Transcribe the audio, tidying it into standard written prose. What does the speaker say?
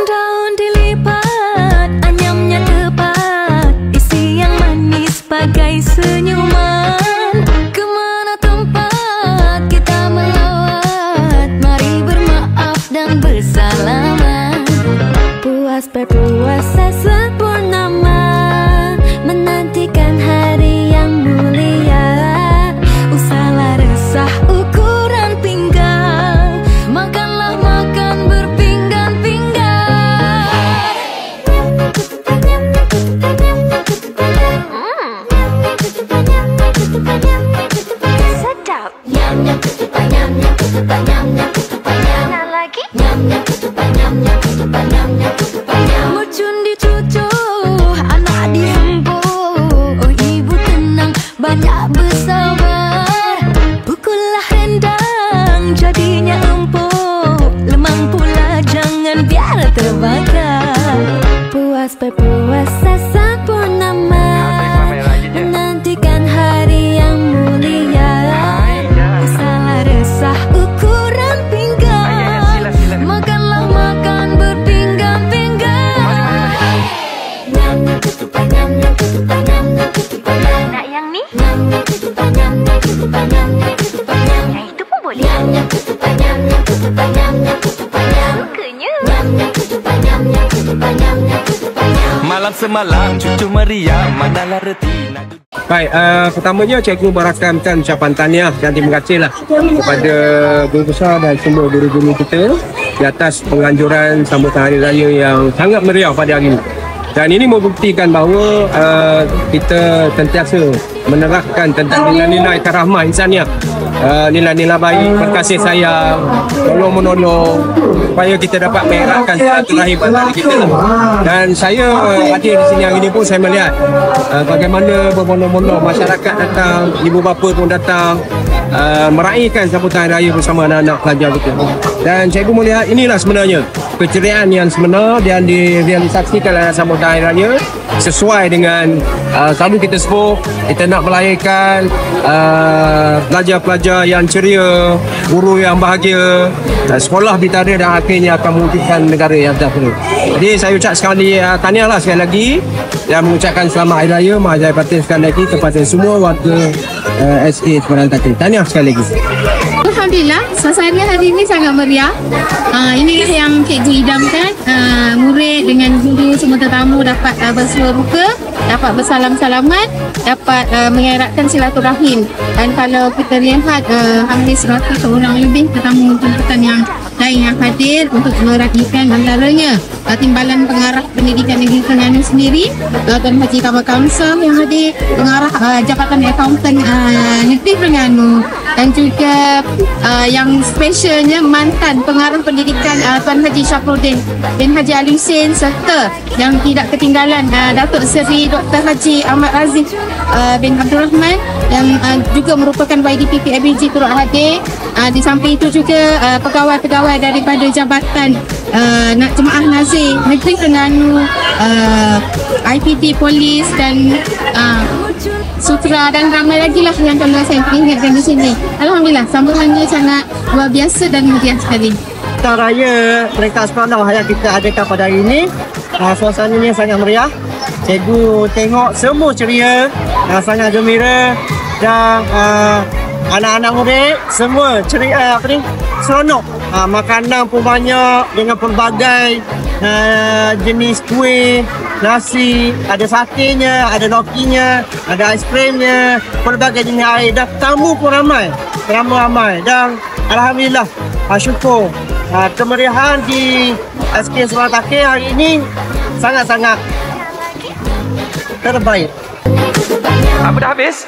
daun dilipat, anyamnya tepat, isi yang manis bagai senyuman. Kemana tempat kita melawat, mari bermaaf dan bersalaman. Puas berpuasa sempurnama, menantikan hari yang mulia. Usahlah resah ukuran pinggang, makanlah makan berpinggan-pinggan. Sedap. Nyam-nyam ketupat, nyam-nyam ketupat, nyam-nyam ketupat, nyam. Nak lagi? Nyam-nyam ketupat, nyam-nyam ketupat, nyam-nyam ketupat, nyam. Mercun dicucuh, anak dihembur. Oh ibu tenang, banyak bersabar. Pukullah rendang, jadinya empuk. Lemang pula jangan biar terbakar. Puas berpuasa sempurnama, menantikan hari yang mulia. Usahlah resah ukuran pinggang, makanlah makan berpinggan-pinggan. Nyam-nyam ketupat, nyam-nyam ketupat, nyam-nyam ketupat, nyam. Nak yang ni? Nyam-nyam ketupat, nyam-nyam ketupat, nyam-nyam ketupat, nyam. Yang itu pun boleh. Nyam-nyam ketupat, nyam-nyam ketupat, nyam-nyam ketupat, nyam. Sukanya. Nyam-nyam ketupat, nyam-nyam ketupat, nyam-nyam ketupat, nyam. Malam semalam cucu meriah, manalah reti nak duduk. Baik, pertamanya cikgu merakamkan ucapan tahniah dan terima kasihlah kepada guru besar dan semua guru-guru kita di atas penganjuran sambutan Hari Raya yang sangat meriah pada hari ini. Dan ini membuktikan bahawa kita sentiasa menerapkan tentang nilai-nilai karahmah insaniah, nilai-nilai baik, berkasih sayang, tolong-menolong, supaya kita dapat mengeratkan silaturahim antara kita. Dan saya hadir di sini hari ini pun saya melihat bagaimana berbondong-bondong masyarakat datang, ibu bapa pun datang meraihkan sambutan raya bersama anak-anak pelajar kita. Dan cikgu melihat inilah sebenarnya keceriaan yang sebenar dan direalisasikan dalam sambutan hari raya sesuai dengan selalu kita sebut kita nak melahirkan pelajar-pelajar yang ceria, guru yang bahagia, sekolah ditara dan akhirnya akan mewujudkan negara yang sejahtera. Jadi saya ucap sekali tahniahlah sekali lagi dan mengucapkan selamat hari raya mahal batin sekali lagi kepada semua warga SA Seberang Tati. Tahniah sekali lagi. Alhamdulillah, suasana hari ini sangat meriah. Inilah yang cikgu idamkan. Murid dengan guru semua tetamu dapat bersua buka, dapat bersalam-salaman, dapat mengeratkan silaturahim. Dan kalau kita lihat hampir 100 orang lebih tetamu jemputan yang lain yang hadir untuk meraihkan antaranya Timbalan Pengarah Pendidikan Negeri Terengganu sendiri, Tuan Haji Kamal Kaunser yang hadir, Pengarah Jabatan Akauntan Negeri Terengganu, dan juga yang spesialnya mantan Pengarah Pendidikan Tuan Haji Syafruddin bin Haji Ali Hussein, serta yang tidak ketinggalan Datuk Seri Dr. Haji Ahmad Aziz bin Abdul Rahman yang juga merupakan YDP PABG turut hadir. Di samping itu juga pegawai-pegawai daripada Jabatan Jemaah Nazir Negeri Terengganu, IPT Polis dan Sutra dan ramai lagi lah yang kalau saya ingatkan di sini. Alhamdulillah, sambutannya sangat luar biasa dan meriah sekali. Sambutan Raya Perintah Sekolah yang kita adakan pada hari ini, suasananya sangat meriah. Cikgu tengok semua ceria, sangat gembira, dan anak-anak murid semua ceria, seronok. Makanan pun banyak dengan pelbagai jenis kuih, nasi, ada satenya, ada lokinya, ada aiskrimnya, pelbagai jenis air, dan tamu pun ramai. Dan alhamdulillah, syukur kemeriahan di SK Seberang Tati hari ini sangat-sangat terbaik. Apa dah habis?